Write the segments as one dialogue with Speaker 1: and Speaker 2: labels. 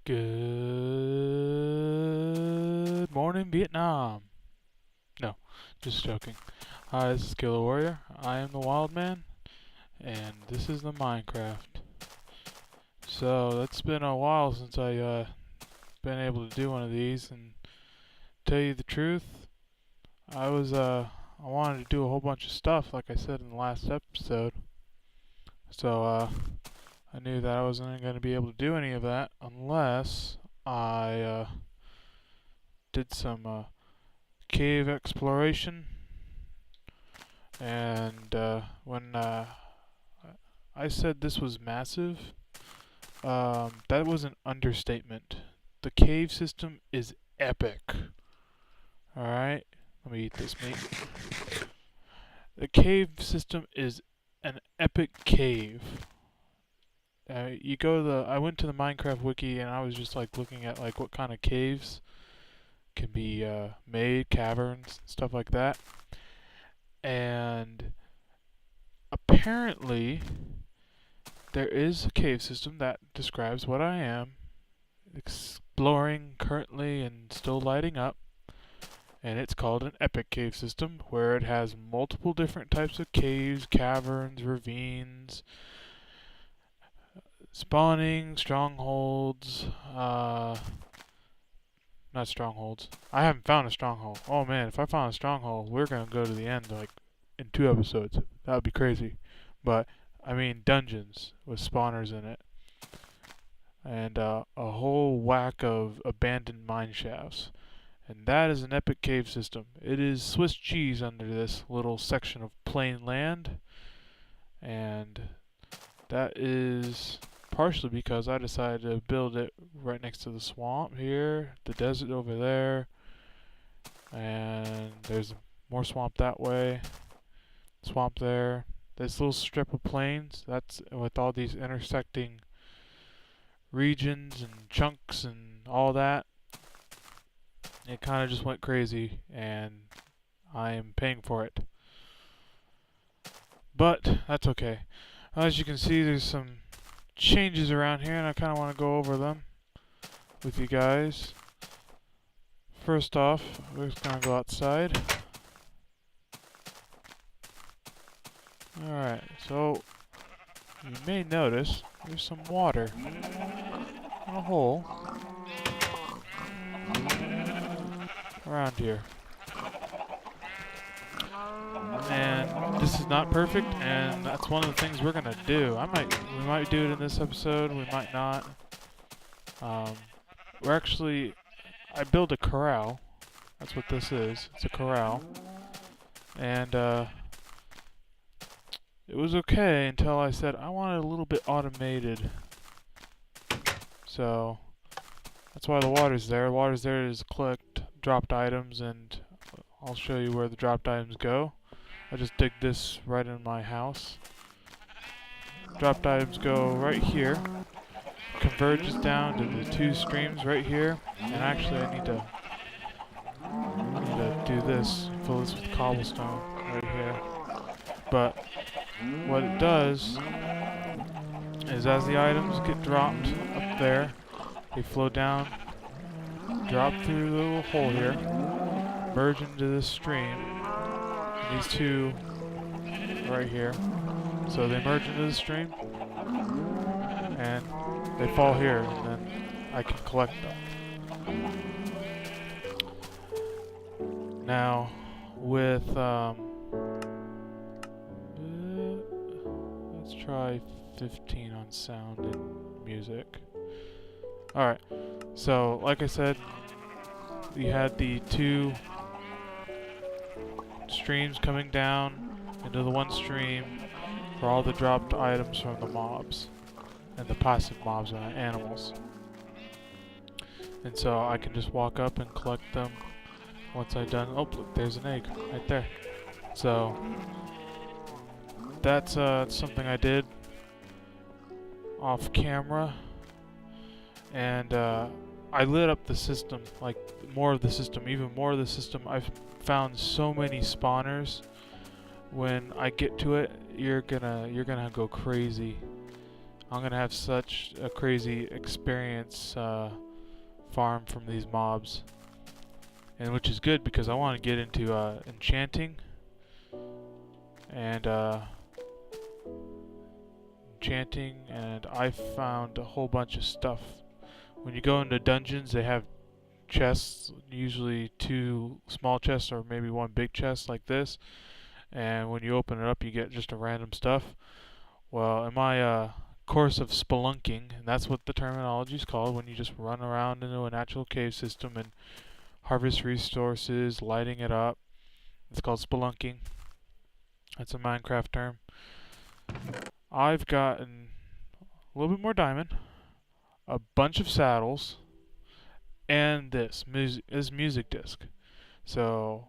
Speaker 1: Good morning, Vietnam. No, just joking. Hi, this is Killer Warrior. I am the Wild Man, and this is the Minecraft. So, it's been a while since I been able to do one of these, and tell you the truth, I wanted to do a whole bunch of stuff, like I said in the last episode. So, I knew that I wasn't going to be able to do any of that unless I did some cave exploration. And when I said this was massive, that was an understatement. The cave system is epic. Alright, let me eat this meat. The cave system is an epic cave. I went to the Minecraft wiki and I was just like looking at like what kind of caves can be made, caverns, stuff like that. And apparently there is a cave system that describes what I am exploring currently and still lighting up. And it's called an epic cave system, where it has multiple different types of caves, caverns, ravines, spawning, strongholds, not strongholds. I haven't found a stronghold. Oh man, if I found a stronghold, we're gonna go to the end like in 2 episodes. That would be crazy. But I mean dungeons with spawners in it, and a whole whack of abandoned mine shafts. And that is an epic cave system. It is Swiss cheese under this little section of plain land, and that is partially because I decided to build it right next to the swamp here, the desert over there, and there's more swamp that way, swamp there. This little strip of plains, that's with all these intersecting regions and chunks and all that. It kind of just went crazy, and I am paying for it. But that's okay. As you can see, there's some changes around here, and I kind of want to go over them with you guys. First off, we're just going to go outside. Alright, so you may notice there's some water in a hole around here. And this is not perfect, and that's one of the things we're gonna do. We might do it in this episode, we might not. I built a corral. That's what this is. It's a corral. And it was okay until I said I wanted a little bit automated. So that's why the water's there. The water's there to collect dropped items, and I'll show you where the dropped items go. I just dig this right in my house. Dropped items go right here. Converges down to the 2 streams right here. And actually I need to do this. Fill this with cobblestone right here. But what it does is as the items get dropped up there, they flow down, drop through the little hole here, merge into this stream. These 2 right here. So they merge into the stream, and they fall here, and then I can collect them. Now, with let's try 15 on sound and music. Alright, so like I said, we had the 2 streams coming down into the one stream for all the dropped items from the mobs and the passive mobs and animals. And so I can just walk up and collect them once I've done. Oh, look, there's an egg right there. So that's something I did off camera, and I lit up the system, like more of the system, even more of the system. I've found so many spawners. When I get to it, you're gonna go crazy. I'm gonna have such a crazy experience farm from these mobs, and which is good because I want to get into enchanting and I found a whole bunch of stuff. When you go into dungeons, they have chests, usually 2 small chests or maybe 1 big chest like this, and when you open it up you get just a random stuff. Well, in my course of spelunking, and that's what the terminology is called, when you just run around into a natural cave system and harvest resources, lighting it up, it's called spelunking. That's a Minecraft term. I've gotten a little bit more diamond, a bunch of saddles, and this music disc. So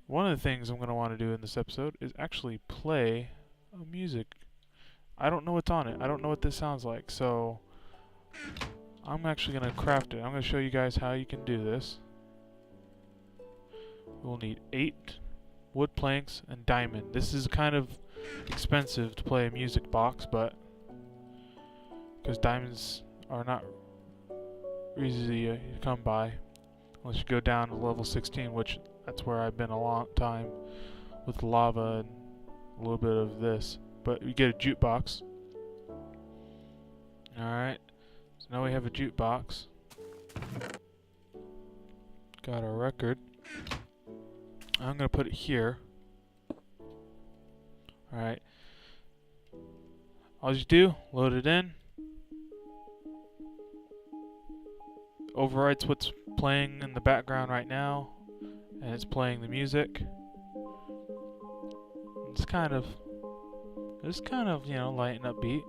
Speaker 1: one of the things I'm going to want to do in this episode is actually play a music. I don't know what's on it. I don't know what this sounds like. So I'm actually going to craft it. I'm going to show you guys how you can do this. We'll need 8 wood planks and diamond. This is kind of expensive to play a music box, but because diamonds are not easy to come by unless you go down to level 16, which that's where I've been a long time with lava and a little bit of this. But you get a jukebox. Alright, so now we have a jukebox. Got our record. I'm going to put it here. Alright. All you do, load it in. Overwrites what's playing in the background right now. And it's playing the music. It's kind of, you know, light and upbeat.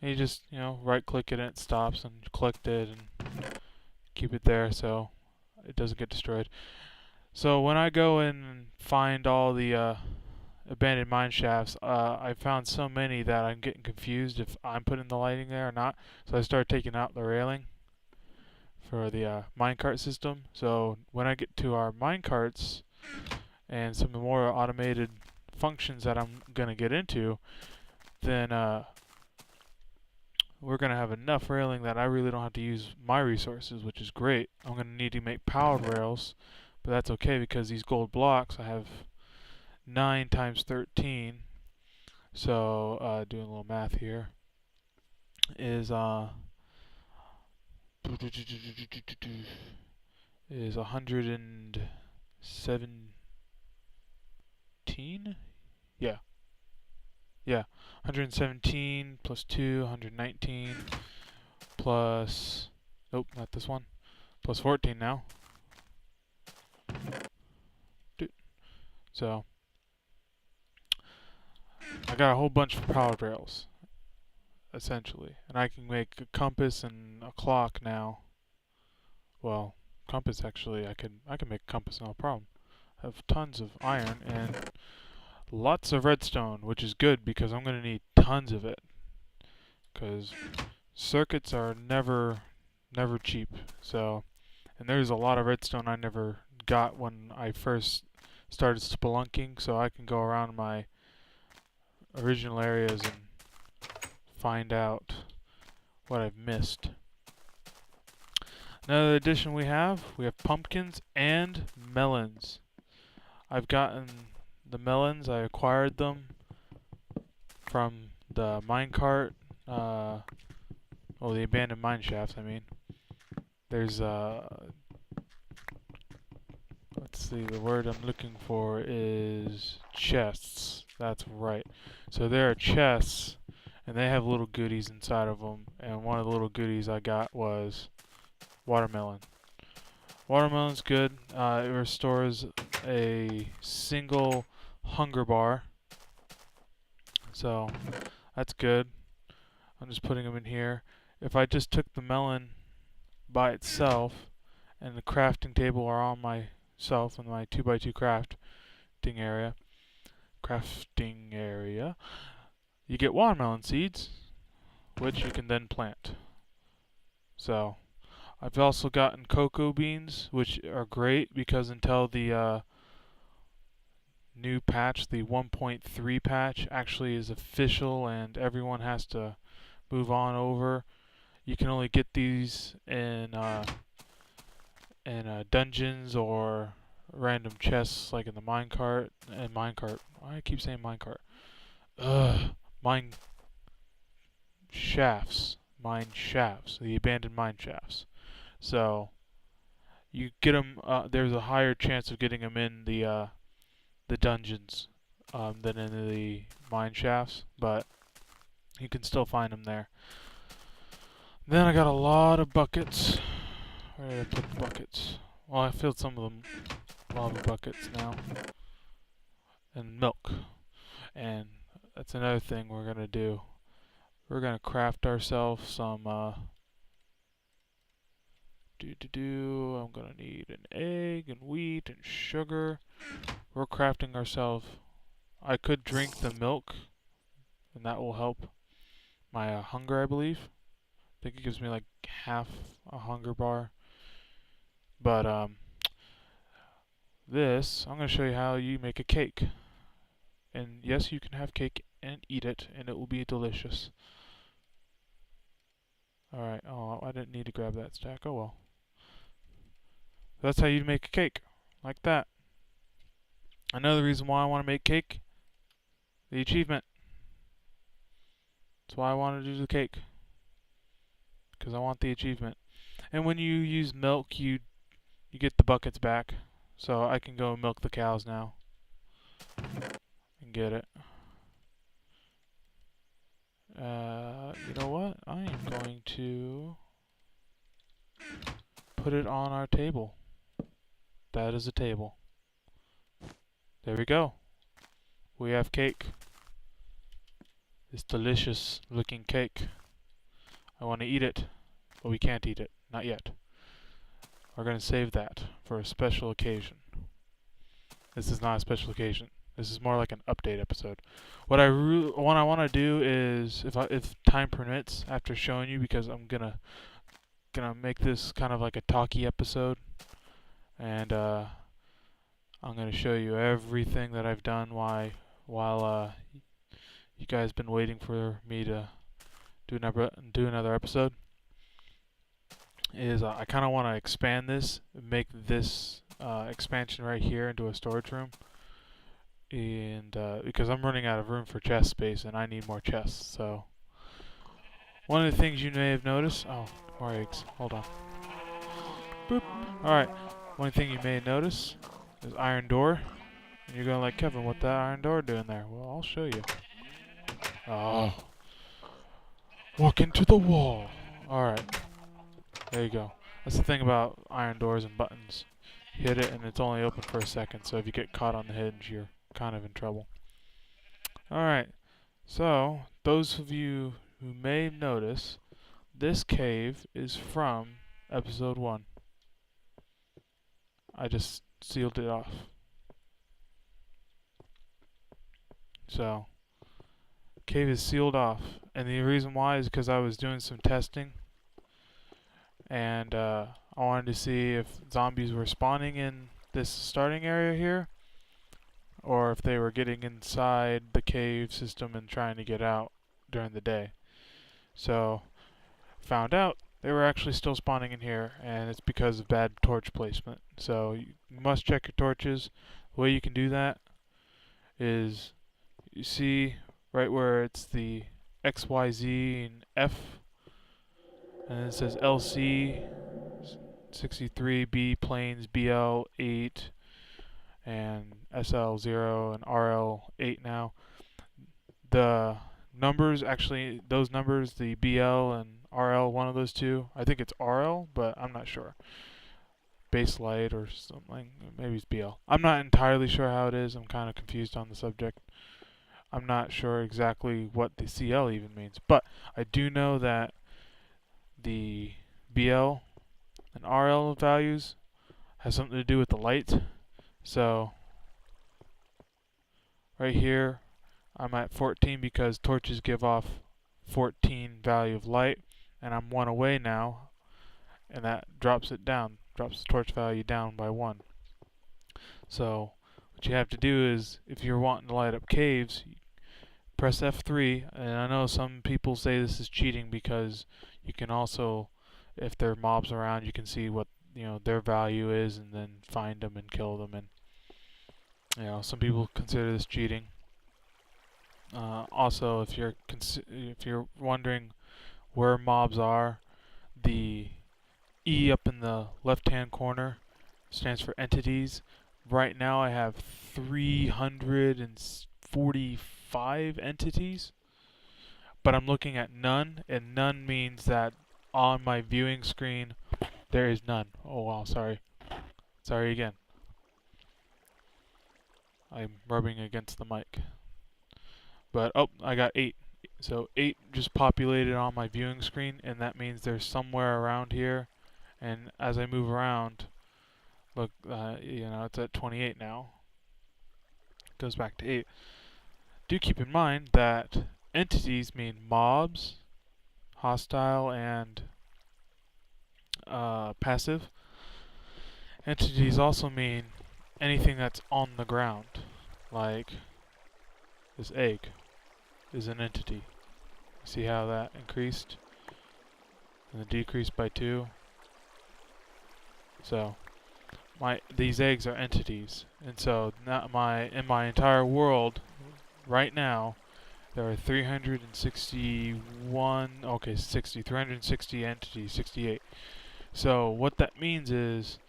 Speaker 1: And you just, you know, right click it and it stops, and clicked it and keep it there so it doesn't get destroyed. So when I go in and find all the abandoned mine shafts, I found so many that I'm getting confused if I'm putting the lighting there or not. So I started taking out the railing for the minecart system. So when I get to our minecarts and some more automated functions that I'm going to get into, then we're going to have enough railing that I really don't have to use my resources, which is great. I'm going to need to make powered rails, but that's okay because these gold blocks, I have 9 times 13. So doing a little math here is 117. Yeah, 117 plus 2, 119 plus, nope, not this one, plus 14 now. So I got a whole bunch of powered rails, essentially, and I can make a compass and a clock now. Well, compass actually, I can make a compass, no problem. I have tons of iron and lots of redstone, which is good because I'm going to need tons of it. Because circuits are never cheap. So, and there's a lot of redstone I never got when I first started spelunking, so I can go around my original areas and find out what I've missed. Another addition we have pumpkins and melons. I've gotten the melons, I acquired them from the minecart, the abandoned mine shafts, I mean. There's, let's see, the word I'm looking for is chests. That's right. So there are chests, and they have little goodies inside of them, and one of the little goodies I got was watermelon. Watermelon's good. It restores a single hunger bar. So that's good. I'm just putting them in here. If I just took the melon by itself and the crafting table are on myself in my 2x2 crafting area, you get watermelon seeds, which you can then plant. So I've also gotten cocoa beans, which are great because until the new patch, the 1.3 patch, actually is official and everyone has to move on over. You can only get these in dungeons or random chests like in the minecart and minecart. Why I keep saying minecart? Mine shafts, mine shafts, the abandoned mine shafts. So you get them. There's a higher chance of getting them in the dungeons than in the mine shafts, but you can still find them there. Then I got a lot of buckets. Where did I put the buckets? Well, I filled some of them lava buckets now. And milk. And that's another thing we're gonna do. We're gonna craft ourselves some I'm gonna need an egg and wheat and sugar. We're crafting ourselves. I could drink the milk and that will help my hunger, I believe. I think it gives me like half a hunger bar. But this, I'm going to show you how you make a cake. And yes, you can have cake and eat it, and it will be delicious. Alright, oh, I didn't need to grab that stack, oh well. That's how you make a cake, like that. Another reason why I want to make cake, the achievement. That's why I want to do the cake. Because I want the achievement. And when you use milk, you get the buckets back. So I can go milk the cows now. And get it. You know what? I am going to put it on our table. That is a table. There we go. We have cake. This delicious looking cake. I want to eat it, but we can't eat it. Not yet. We're going to save that for a special occasion. This is not a special occasion. This is more like an update episode. What I want to do is, if time permits, after showing you, because I'm gonna make this kind of like a talkie episode, and I'm gonna show you everything that I've done while you guys been waiting for me to do another episode. I kind of want to expand this, make this expansion right here into a storage room. And because I'm running out of room for chest space and I need more chests, so one of the things you may have noticed, oh, more eggs, hold on, boop, alright, one thing you may notice is iron door, and you're going like, Kevin, what that iron door doing there? Well, I'll show you. Oh, walk into the wall. Alright, there you go. That's the thing about iron doors and buttons. You hit it and it's only open for a second, so if you get caught on the hinge, you're kind of in trouble. Alright, so those of you who may notice, this cave is from episode 1. I just sealed it off. So, cave is sealed off, and the reason why is because I was doing some testing, and I wanted to see if zombies were spawning in this starting area here, or if they were getting inside the cave system and trying to get out during the day. So, found out they were actually still spawning in here, and it's because of bad torch placement. So, you must check your torches. The way you can do that is, you see right where it's the XYZ and F, and it says LC 63, B planes, BL 8, and SL0 and RL 8 now. The numbers, actually, those numbers, the BL and RL, one of those two, I think it's RL, but I'm not sure. Base light or something, maybe it's BL. I'm not entirely sure how it is, I'm kind of confused on the subject. I'm not sure exactly what the CL even means, but I do know that the BL and RL values has something to do with the light. So right here I'm at 14 because torches give off 14 value of light, and I'm 1 away now, and that drops it down, drops the torch value down by 1. So what you have to do is, if you're wanting to light up caves, press F3, and I know some people say this is cheating because you can also, if there are mobs around, you can see what their value is, and then find them and kill them. And some people consider this cheating. Also, if you're wondering where mobs are, the E up in the left-hand corner stands for entities. Right now, I have 345 entities, but I'm looking at none, and none means that on my viewing screen there is none. Oh wow, sorry again. I'm rubbing against the mic. But I got 8. So 8 just populated on my viewing screen, and that means there's somewhere around here. And as I move around, look, it's at 28 now. It goes back to 8. Do keep in mind that entities mean mobs, hostile, and passive. Entities also mean anything that's on the ground, like this egg is an entity. See how that increased and then decreased by 2? So these eggs are entities, and so in my entire world right now there are 360 entities, 68. So what that means is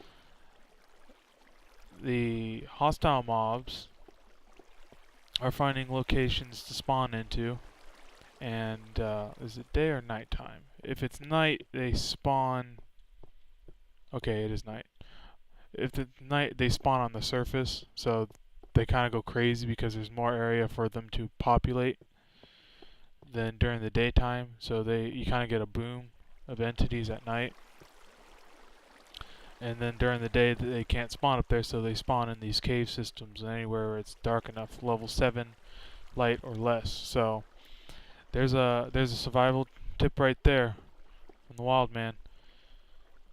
Speaker 1: the hostile mobs are finding locations to spawn into, and is it day or night time? If it's night, they spawn. Okay, it is night. If it's night, they spawn on the surface, so they kind of go crazy because there's more area for them to populate than during the daytime. So you kind of get a boom of entities at night. And then during the day they can't spawn up there, so they spawn in these cave systems anywhere where it's dark enough, level 7 light or less. So there's a survival tip right there from the Wild Man.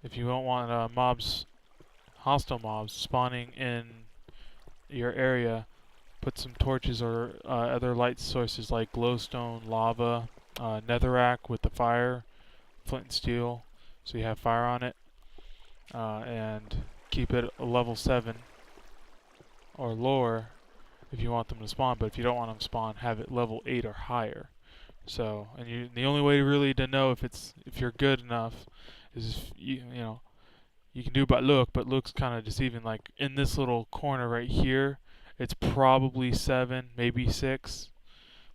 Speaker 1: If you don't want hostile mobs spawning in your area, put some torches or other light sources like glowstone, lava, netherrack with the fire, flint and steel, so you have fire on it. And keep it a level 7 or lower if you want them to spawn, but if you don't want them to spawn, have it level 8 or higher. So, and the only way really to know if you're good enough is if you can do it by look, but look's kind of deceiving. Like in this little corner right here, it's probably 7, maybe 6.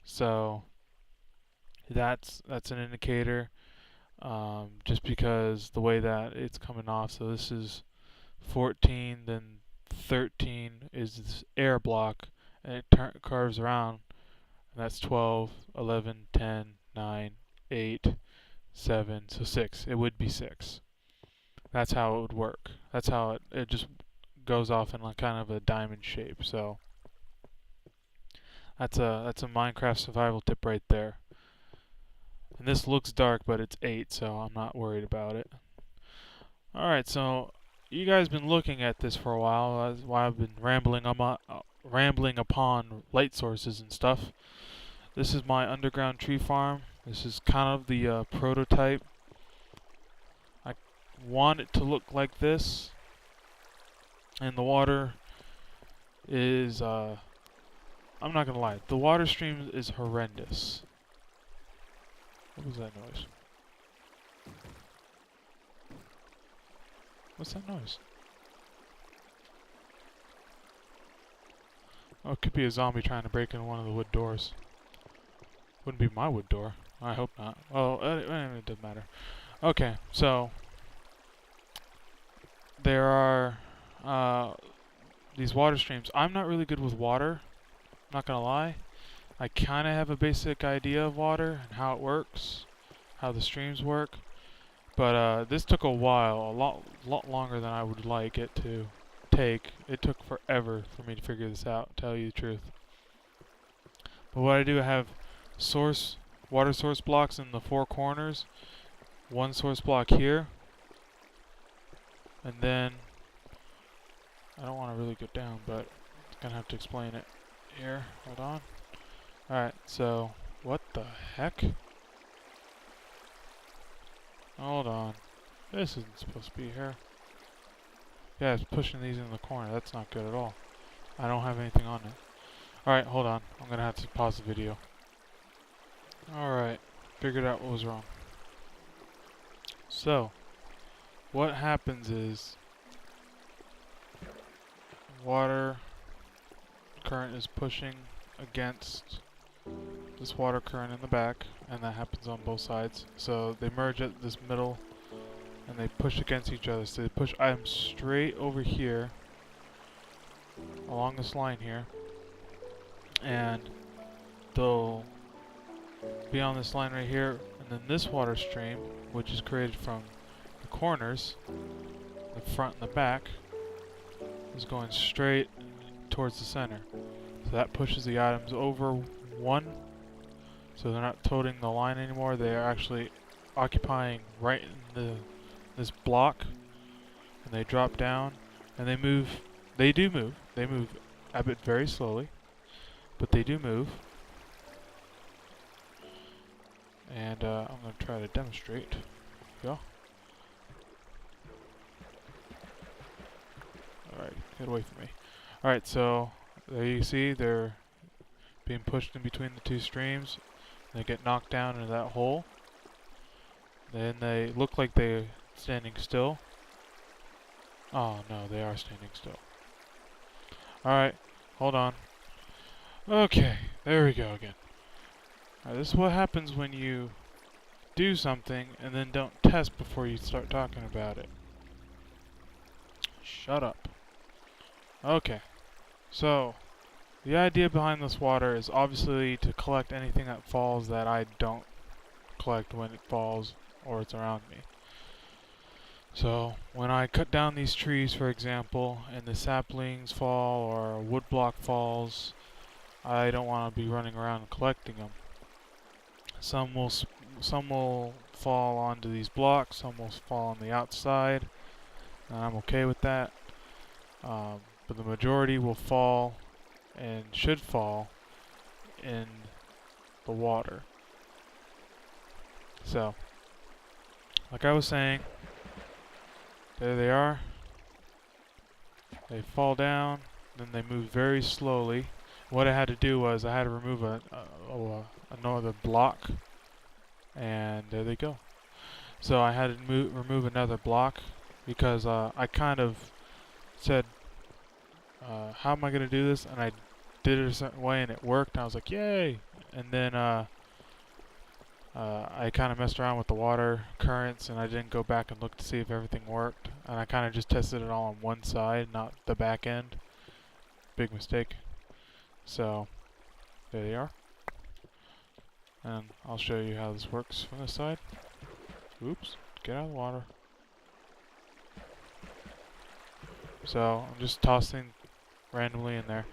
Speaker 1: So that's an indicator. Just because the way that it's coming off. So this is 14, then 13 is this air block, and it curves around, and that's 12, 11, 10, 9, 8, 7, so 6. It would be 6. That's how it would work. That's how it just goes off in like kind of a diamond shape. So that's a Minecraft survival tip right there. And this looks dark, but it's 8, so I'm not worried about it. Alright, so you guys been looking at this for a while, while I've been rambling upon light sources and stuff. This is my underground tree farm. This is kind of the prototype. I want it to look like this. And the water is, I'm not gonna lie, the water stream is horrendous. What was that noise? What's that noise? Oh, it could be a zombie trying to break in one of the wood doors. Wouldn't be my wood door. I hope not. Well, it doesn't matter. Okay, so there are these water streams. I'm not really good with water. I'm not gonna lie. I kind of have a basic idea of water and how it works, how the streams work, but this took a while, a lot longer than I would like it to take. It took forever for me to figure this out, to tell you the truth. But what I do, I have water source blocks in the 4 corners, 1 source block here, and then I don't want to really go down, but Gonna have to explain it here. Hold on. Alright, so what the heck? Hold on. This isn't supposed to be here. Yeah, it's pushing these in the corner. That's not good at all. I don't have anything on it. Alright, hold on. I'm gonna have to pause the video. Alright, figured out what was wrong. So, what happens is water current is pushing against this water current in the back, and that happens on both sides. So they merge at this middle and they push against each other. So they push items straight over here along this line here, and they'll be on this line right here, and then this water stream, which is created from the corners, the front and the back, is going straight towards the center. So that pushes the items over one, so they're not toting the line anymore. They are actually occupying right in this block, and they drop down, and they move. They do move. They move a bit very slowly, but they do move. And I'm going to try to demonstrate. Go. Alright, get away from me. Alright, so there you see they're being pushed in between the two streams. They get knocked down into that hole. Then they look like they're standing still. Oh no, they are standing still. Alright, hold on. Okay, there we go again. This is what happens when you do something and then don't test before you start talking about it. Shut up. Okay, so the idea behind this water is obviously to collect anything that falls that I don't collect when it falls or it's around me. So when I cut down these trees, for example, and the saplings fall or a wood block falls, I don't want to be running around and collecting them. Some will fall onto these blocks, some will fall on the outside, and I'm okay with that. But the majority will fall and should fall in the water. So, like I was saying, there they are. They fall down, then they move very slowly. What I had to do was I had to remove another block, and there they go. So I had to remove another block because I kind of said, how am I going to do this? And I did it a certain way and it worked, and I was like, yay! And then I kind of messed around with the water currents, and I didn't go back and look to see if everything worked. And I kind of just tested it all on one side, not the back end. Big mistake. So, there they are. And I'll show you how this works from this side. Oops, get out of the water. So, I'm just tossing randomly in there.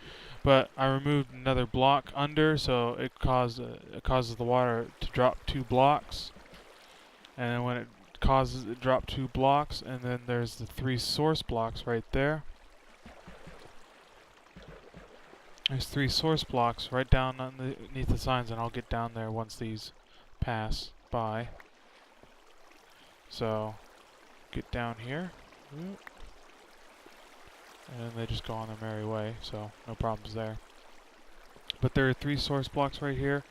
Speaker 1: But I removed another block under, so it causes the water to drop 2 blocks. And then when it causes it to drop 2 blocks, and then there's the 3 source blocks right there. There's 3 source blocks right down underneath the signs, and I'll get down there once these pass by. So, get down here. And then they just go on their merry way, so no problems there. But there are 3 source blocks right here,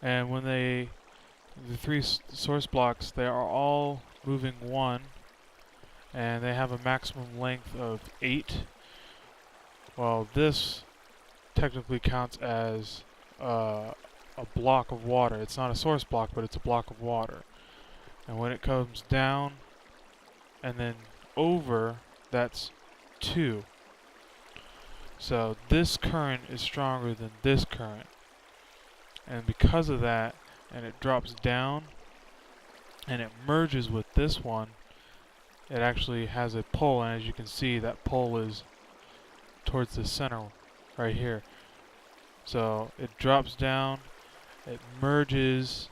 Speaker 1: and when the 3 source blocks, they are all moving 1, and they have a maximum length of 8. Well, this technically counts as a block of water. It's not a source block, but it's a block of water. And when it comes down and then over, that's 2. So this current is stronger than this current. And because of that, and it drops down and it merges with this one, it actually has a pull, and as you can see, that pull is towards the center right here. So it drops down, it merges,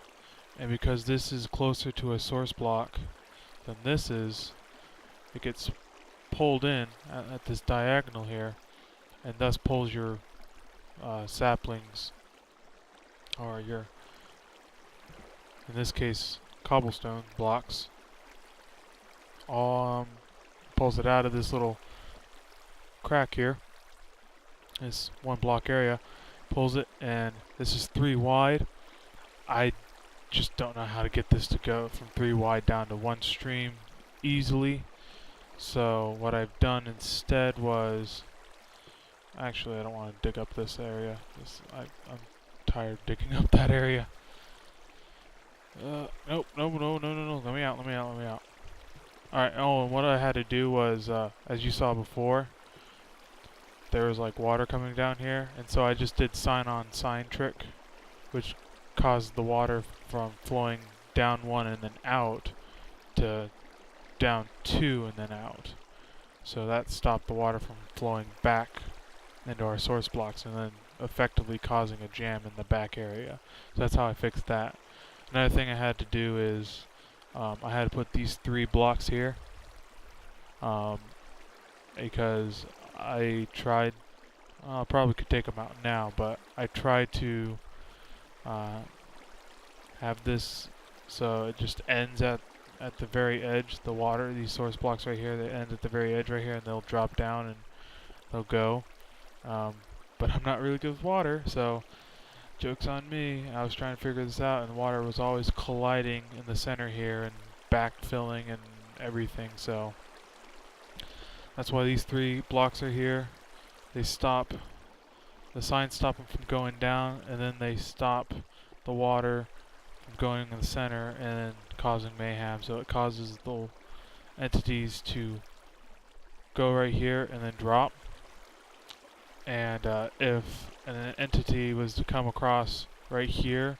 Speaker 1: and because this is closer to a source block than this is, it gets pulled in at this diagonal here, and thus pulls your saplings, or your, in this case, cobblestone blocks, all pulls it out of this little crack here, this 1 block area, pulls it, and this is 3 wide. I just don't know how to get this to go from 3 wide down to 1 stream easily. So what I've done instead was, actually I don't want to dig up this area. I'm tired of digging up that area. Nope, no, let me out. Alright, oh, and what I had to do was, as you saw before, there was like water coming down here, and so I just did sign on sign trick, which caused the water from flowing down 1 and then out to down 2 and then out. So that stopped the water from flowing back into our source blocks and then effectively causing a jam in the back area. So that's how I fixed that. Another thing I had to do is I had to put these 3 blocks here because I tried, I probably could take them out now, but I tried to have this so it just ends at the very edge. The water, these source blocks right here, they end at the very edge right here, and they'll drop down and they'll go. But I'm not really good with water, so joke's on me. I was trying to figure this out, and the water was always colliding in the center here and backfilling and everything, so that's why these 3 blocks are here. They stop, the signs stop them from going down, and then they stop the water from going in the center and causing mayhem. So it causes the entities to go right here and then drop. And if an entity was to come across right here,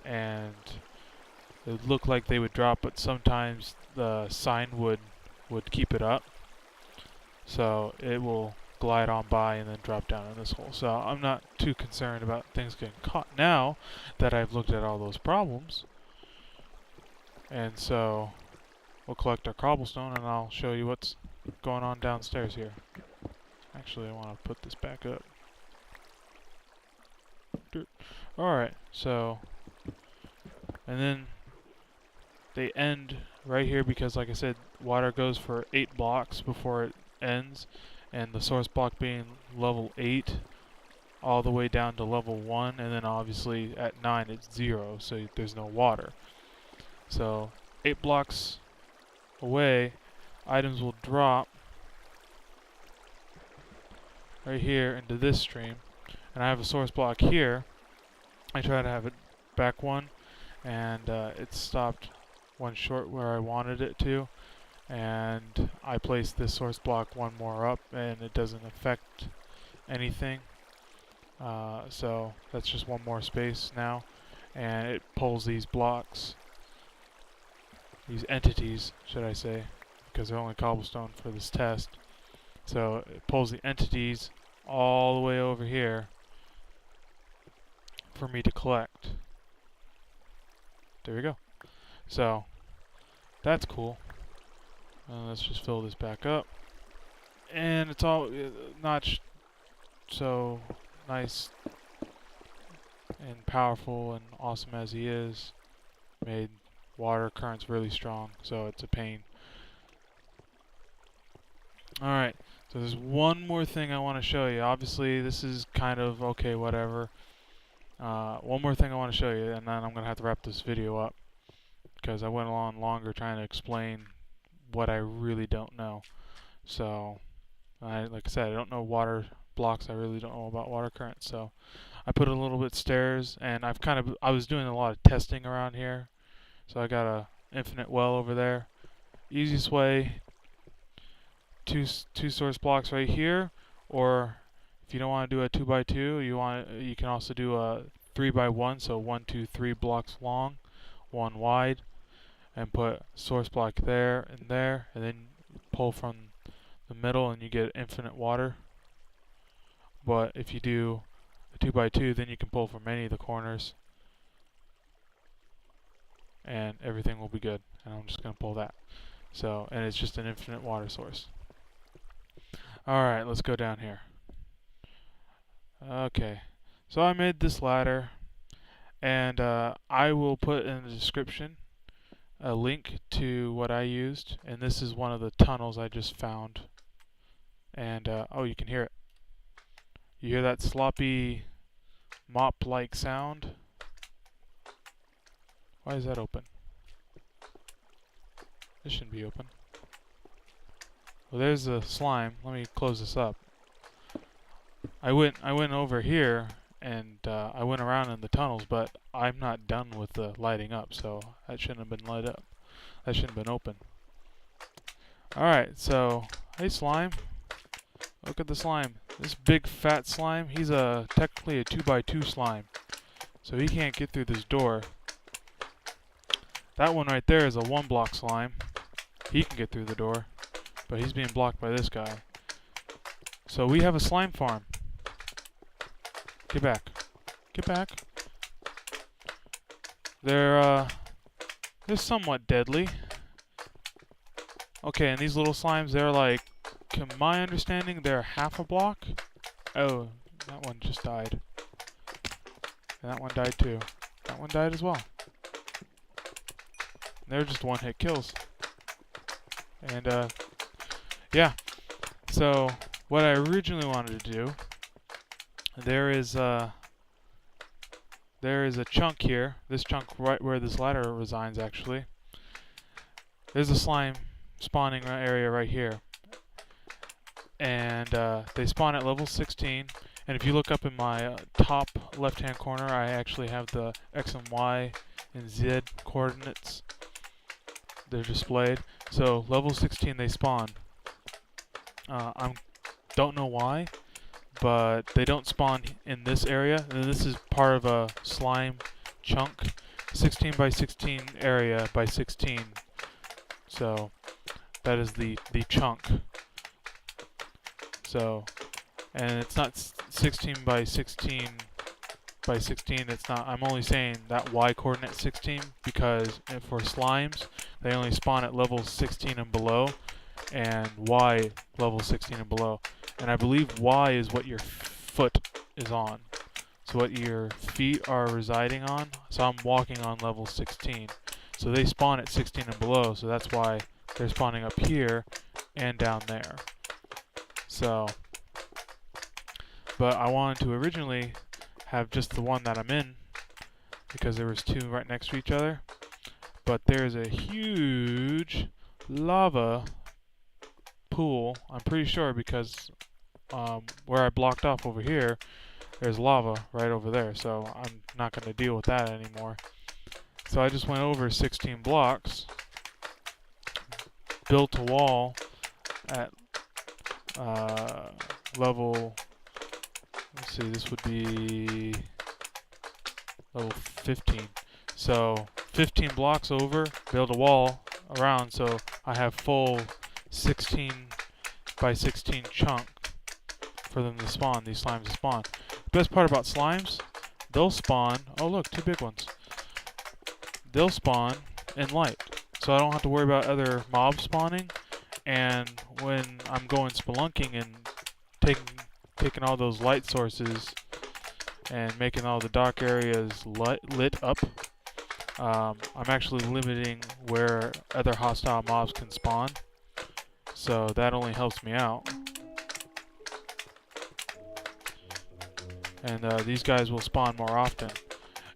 Speaker 1: and it would look like they would drop, but sometimes the sign would keep it up, so it will glide on by and then drop down in this hole. So I'm not too concerned about things getting caught now that I've looked at all those problems. And so we'll collect our cobblestone, and I'll show you what's going on downstairs here. Actually, I want to put this back up. Alright, so, and then they end right here because, like I said, water goes for 8 blocks before it ends, and the source block being level 8 all the way down to level 1, and then obviously at 9 it's 0, so there's no water. So 8 blocks away, items will drop right here into this stream, and I have a source block here. I try to have it back 1, and it stopped 1 short where I wanted it to, and I placed this source block 1 more up, and it doesn't affect anything. So that's just 1 more space now, and it pulls these blocks, these entities, should I say, because they're only cobblestone for this test. So it pulls the entities all the way over here for me to collect. There we go. So that's cool. Let's just fill this back up, and it's all not so nice and powerful and awesome as he is. Made water currents really strong, so it's a pain. Alright, so there's one more thing I want to show you. Obviously this is kind of okay, whatever. One more thing I want to show you, and then I'm going to have to wrap this video up, because I went on longer trying to explain what I really don't know. So, like I said, I don't know water blocks. I really don't know about water currents. So, I put a little bit stairs, and I was doing a lot of testing around here. So I got a infinite well over there. Easiest way, two source blocks right here, or if you don't want to do a 2x2, you can also do a 3x1. So 1, 2, 3 blocks long, 1 wide, and put source block there, and then pull from the middle, and you get infinite water. But if you do a 2x2, then you can pull from any of the corners, and everything will be good. And I'm just going to pull that. So, and it's just an infinite water source. Alright, let's go down here. Okay, so I made this ladder, and I will put in the description a link to what I used, and this is one of the tunnels I just found. And oh, you can hear it. You hear that sloppy mop-like sound? Why is that open? This shouldn't be open. Well, there's the slime. Let me close this up. I went over here and I went around in the tunnels, but I'm not done with the lighting up, so that shouldn't have been lit up. That shouldn't have been open. Alright, so hey slime. Look at the slime. This big fat slime, he's technically a 2x2 slime. So he can't get through this door. That one right there is a 1-block slime. He can get through the door, but he's being blocked by this guy. So we have a slime farm. Get back. Get back. They're somewhat deadly. Okay, and these little slimes, they're like, to my understanding, they're half a block. Oh, that one just died. And that one died too. That one died as well. They're just one-hit kills. And yeah. So what I originally wanted to do, there is a chunk here. This chunk right where this ladder resides, actually. There's a slime spawning area right here, and they spawn at level 16. And if you look up in my top left-hand corner, I actually have the X and Y and Z coordinates. They're displayed. So level 16 they spawn. I don't know why, but they don't spawn in this area. And this is part of a slime chunk, 16 by 16 area by 16. So that is the chunk. So, and it's not 16 by 16 by 16. It's not. I'm only saying that Y coordinate 16 because for slimes they only spawn at level 16 and below, and Y level 16 and below. And I believe Y is what your foot is on. So what your feet are residing on. So I'm walking on level 16. So they spawn at 16 and below, so that's why they're spawning up here and down there. So, but I wanted to originally have just the one that I'm in, because there was two right next to each other. But there's a huge lava pool, I'm pretty sure, because where I blocked off over here, there's lava right over there, so I'm not going to deal with that anymore. So I just went over 16 blocks, built a wall at level, let's see, this would be level 15. So 15 blocks over, build a wall around, so I have full 16 by 16 chunk for them to spawn, these slimes to spawn. The best part about slimes, they'll spawn, oh look, two big ones. They'll spawn in light, so I don't have to worry about other mobs spawning. And when I'm going spelunking and taking all those light sources and making all the dark areas lit up, I'm actually limiting where other hostile mobs can spawn. So that only helps me out. And these guys will spawn more often.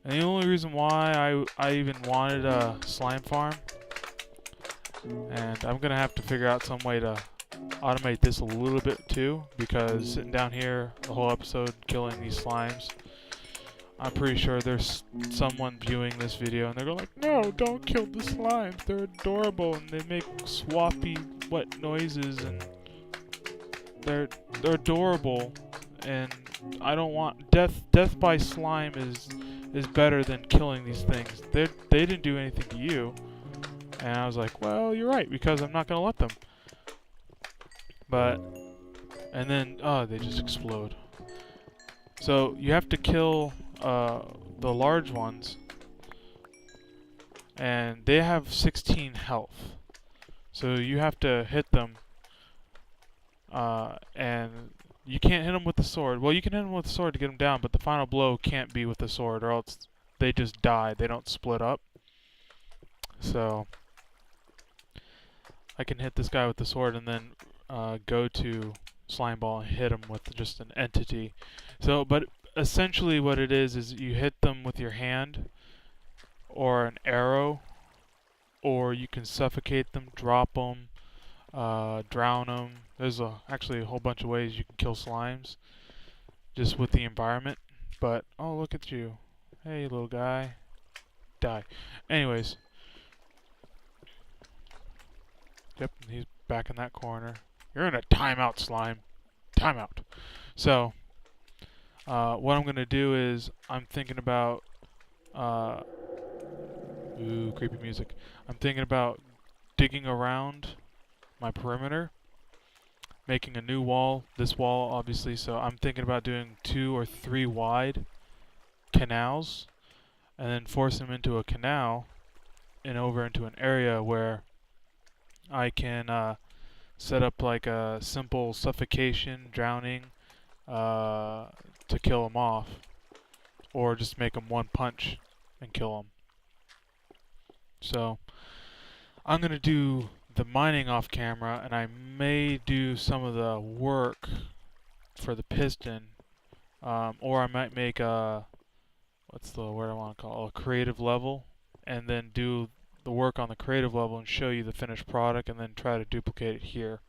Speaker 1: And the only reason why I even wanted a slime farm, and I'm going to have to figure out some way to automate this a little bit too, because sitting down here the whole episode killing these slimes, I'm pretty sure there's someone viewing this video and they're going like, no, don't kill the slimes, they're adorable and they make swappy wet noises and they're adorable, and I don't want death by slime is better than killing these things. They didn't do anything to you. And I was like, well, you're right, because I'm not going to let them. But, and then, oh, they just explode. So, you have to kill the large ones. And they have 16 health. So, you have to hit them and you can't hit them with the sword. Well, you can hit them with the sword to get them down, but the final blow can't be with the sword, or else they just die. They don't split up. So I can hit this guy with the sword and then go to slime ball and hit him with just an entity. So, but essentially what it is you hit them with your hand or an arrow, or you can suffocate them, drop them, drown them. There's actually a whole bunch of ways you can kill slimes just with the environment. But, oh, look at you. Hey, little guy. Die. Anyways. Yep, he's back in that corner. You're in a timeout, slime. Timeout. So, what I'm going to do is, I'm thinking about, ooh, creepy music. I'm thinking about digging around my perimeter, making a new wall, this wall obviously, so I'm thinking about doing 2 or 3 wide canals, and then forcing them into a canal, and over into an area where I can set up like a simple suffocation, drowning, to kill them off, or just make them one punch and kill them. So I'm gonna do the mining off camera, and I may do some of the work for the piston, or I might make a, what's the word I want to call it, a creative level, and then do the work on the creative level and show you the finished product, and then try to duplicate it here.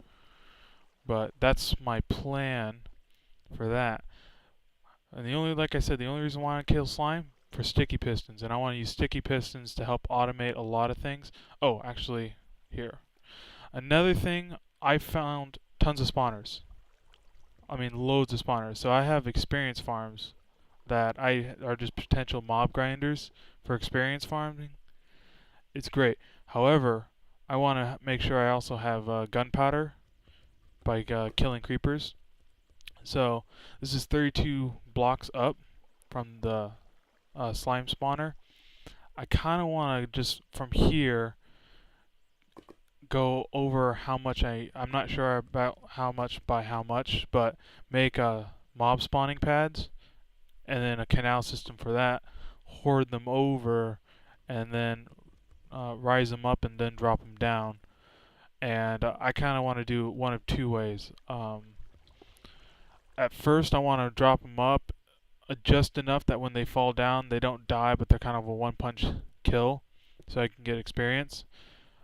Speaker 1: But that's my plan for that. And the only, like I said, the only reason why I kill slime for sticky pistons, and I want to use sticky pistons to help automate a lot of things. Oh, actually, here. Another thing, I found tons of spawners. I mean, loads of spawners. So I have experience farms that are just potential mob grinders for experience farming. It's great. However, I want to make sure I also have gunpowder by killing creepers. So this is 32 blocks up from the slime spawner. I kind of want to just from here go over how much I'm not sure about how much by how much, but make mob spawning pads and then a canal system for that, hoard them over, and then rise them up and then drop them down. And I kind of want to do one of 2 ways. At first I want to drop them up just enough that when they fall down they don't die, but they're kind of a one punch kill, so I can get experience.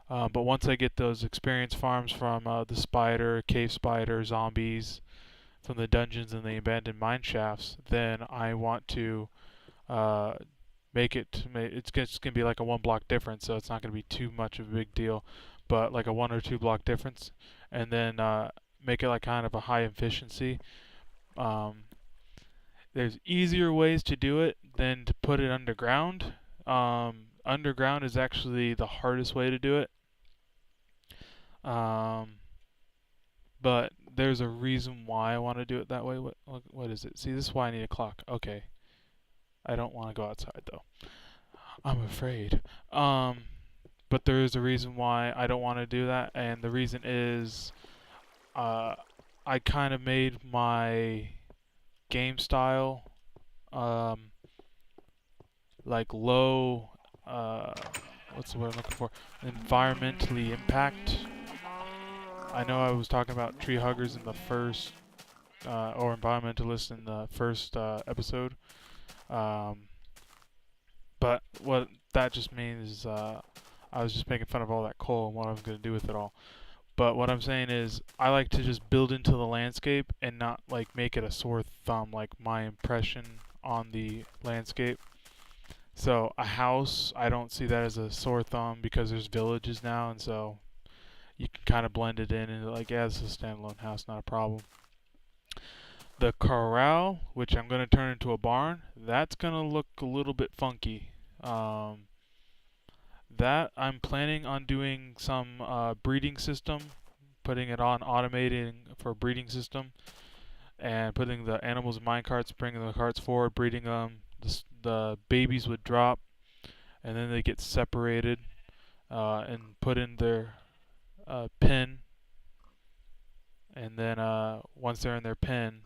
Speaker 1: But once I get those experience farms from the spider, cave spider, zombies, from the dungeons and the abandoned mine shafts, then I want to make it, it's just going to be like a 1 block difference, so it's not going to be too much of a big deal, but like a 1 or 2 block difference, and then make it like kind of a high efficiency. There's easier ways to do it than to put it underground. Underground is actually the hardest way to do it. But there's a reason why I want to do it that way. What is it? See, this is why I need a clock. Okay. I don't want to go outside though. I'm afraid. But there is a reason why I don't want to do that, and the reason is I kind of made my game style like low what's the word I'm looking for? Environmentally impact. I know I was talking about tree huggers in the first or environmentalists in the first episode. But what that just means is I was just making fun of all that coal and what I was going to do with it all. But what I'm saying is I like to just build into the landscape and not like make it a sore thumb, like my impression on the landscape. So a house, I don't see that as a sore thumb because there's villages now, and so you can kind of blend it in and like, yeah, this is a standalone house, not a problem. The corral, which I'm going to turn into a barn, that's going to look a little bit funky. That I'm planning on doing some breeding system, putting it on automating for a breeding system, and putting the animals in mine carts, bringing the carts forward, breeding them. The babies would drop, and then they get separated and put in their pen, and then once they're in their pen,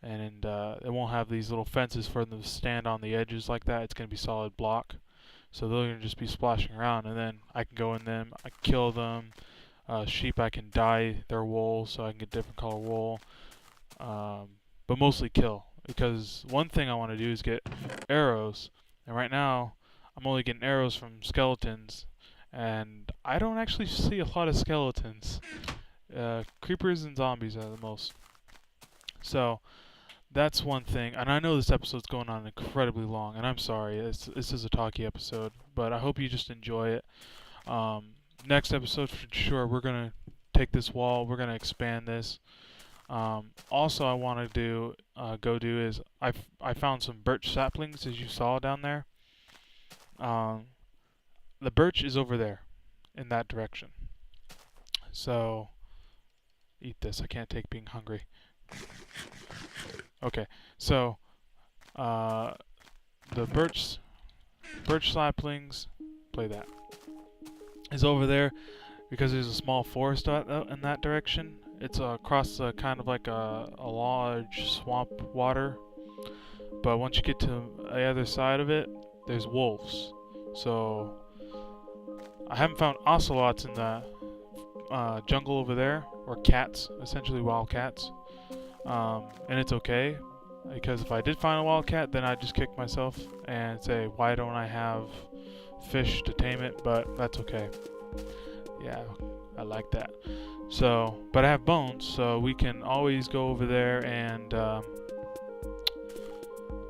Speaker 1: and it won't have these little fences for them to stand on the edges like that. It's going to be solid block. So they're going to just be splashing around, and then I can go in them, I can kill them. Sheep, I can dye their wool so I can get different color wool. But mostly kill, because one thing I want to do is get arrows, and right now I'm only getting arrows from skeletons, and I don't actually see a lot of skeletons. Creepers and zombies are the most. So that's one thing, and I know this episode's going on incredibly long, and I'm sorry, this is a talky episode, but I hope you just enjoy it. Next episode, for sure, we're going to take this wall, we're going to expand this. Also, I want to is I found some birch saplings, as you saw down there. The birch is over there, in that direction. So, eat this, I can't take being hungry. Okay, so the birch saplings, play that, is over there because there's a small forest out in that direction. It's across kind of like a large swamp water, but once you get to the other side of it, there's wolves. So I haven't found ocelots in the jungle over there, or cats, essentially wild cats. And it's okay, because if I did find a wildcat, then I'd just kick myself and say, why don't I have fish to tame it? But that's okay. Yeah, I like that. So, but I have bones, so we can always go over there and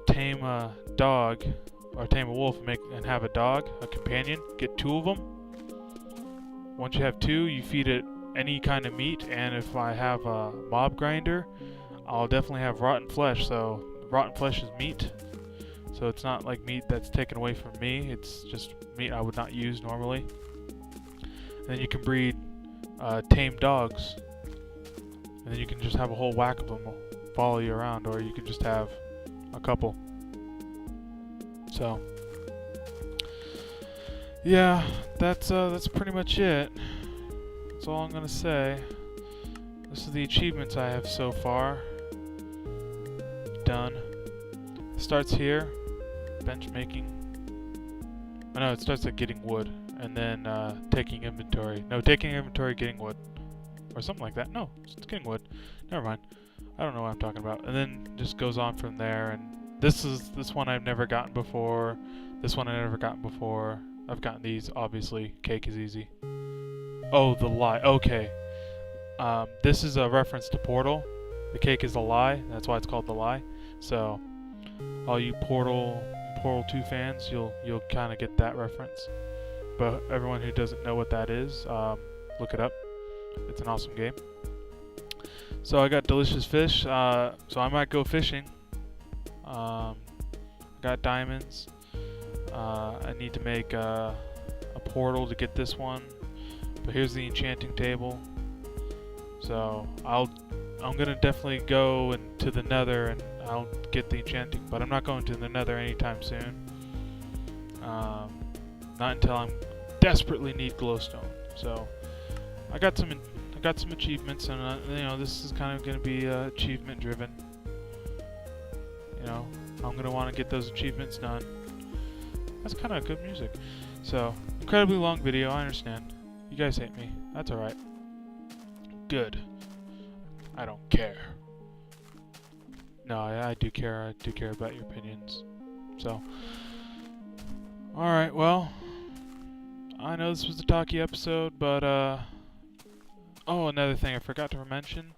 Speaker 1: tame a dog, or tame a wolf and have a dog, a companion. Get 2 of them. Once you have 2, you feed it any kind of meat, and if I have a mob grinder, I'll definitely have rotten flesh. So rotten flesh is meat, so it's not like meat that's taken away from me, it's just meat I would not use normally. And then you can breed tame dogs, and then you can just have a whole whack of them follow you around, or you can just have a couple. So yeah, that's pretty much it. That's all I'm gonna say. This is the achievements I have so far. Done. It starts here, bench making. Oh no, it starts at getting wood, and then taking inventory. No, taking inventory, getting wood, or something like that. No, it's getting wood. Never mind. I don't know what I'm talking about. And then just goes on from there. And this one I've never gotten before. This one I've never gotten before. I've gotten these, obviously. Cake is easy. Oh, the lie. Okay. This is a reference to Portal. The cake is a lie. That's why it's called the lie. So, all you Portal 2 fans, you'll kind of get that reference. But everyone who doesn't know what that is, look it up. It's an awesome game. So I got delicious fish. So I might go fishing. Got diamonds. I need to make a portal to get this one. But here's the enchanting table. So I'm gonna definitely go into the Nether and I'll get the enchanting, but I'm not going to the Nether anytime soon. Not until I desperately need glowstone. So I got some achievements, and this is kind of gonna be achievement driven. I'm gonna want to get those achievements done. That's kind of good music. So incredibly long video. I understand. You guys hate me. That's alright. Good. I don't care. No, I do care. I do care about your opinions. So, alright, well, I know this was a talky episode, but, oh, another thing I forgot to mention.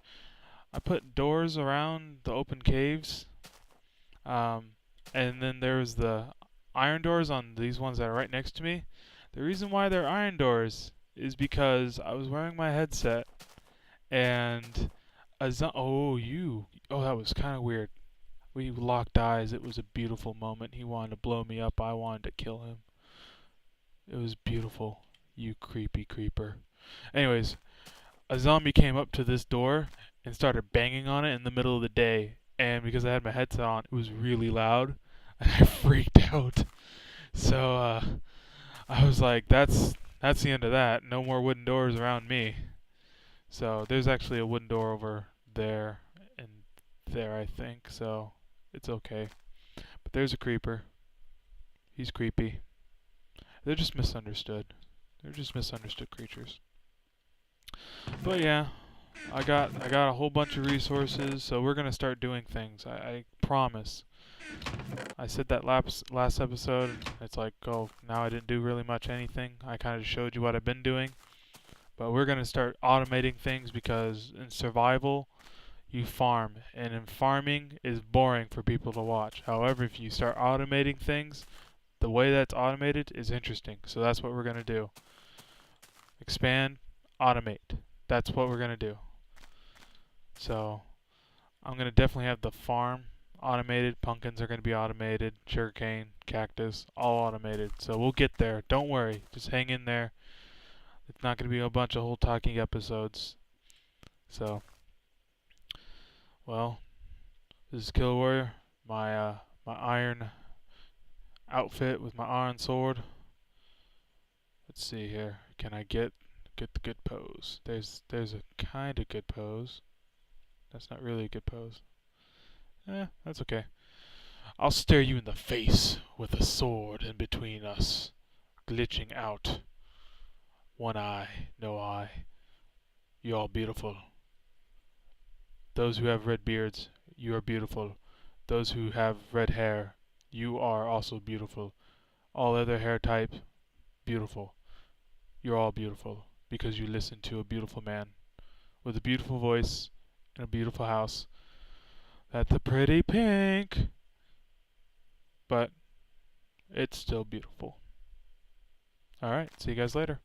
Speaker 1: I put doors around the open caves, and then there's the iron doors on these ones that are right next to me. The reason why they're iron doors is because I was wearing my headset, and that was kind of weird. We locked eyes. It was a beautiful moment. He wanted to blow me up. I wanted to kill him. It was beautiful. You creepy creeper. Anyways, a zombie came up to this door and started banging on it in the middle of the day. And because I had my headset on, it was really loud. And I freaked out. So, I was like, that's the end of that. No more wooden doors around me. So there's actually a wooden door over there and there, I think. So it's okay. But there's a creeper. He's creepy. They're just misunderstood. They're just misunderstood creatures. But yeah, I got a whole bunch of resources, so we're gonna start doing things. I promise. I said that last episode. It's like, oh, now I didn't do really much anything. I kind of showed you what I've been doing. But we're gonna start automating things because in survival, you farm, and in farming is boring for people to watch. However, if you start automating things, the way that's automated is interesting. So that's what we're gonna do. Expand, automate. That's what we're gonna do. So I'm going to definitely have the farm automated. Pumpkins are going to be automated. Sugarcane, cactus, all automated. So we'll get there. Don't worry. Just hang in there. It's not going to be a bunch of whole talking episodes. So, well, this is Killer Warrior. My iron outfit with my iron sword. Let's see here. Can I get the good pose? There's a kind of good pose. That's not really a good pose. That's okay. I'll stare you in the face with a sword in between us, glitching out. One eye, no eye. You all beautiful. Those who have red beards, you are beautiful. Those who have red hair, you are also beautiful. All other hair type, beautiful. You're all beautiful because you listen to a beautiful man with a beautiful voice and a beautiful house. That's a pretty pink, but it's still beautiful. Alright, see you guys later.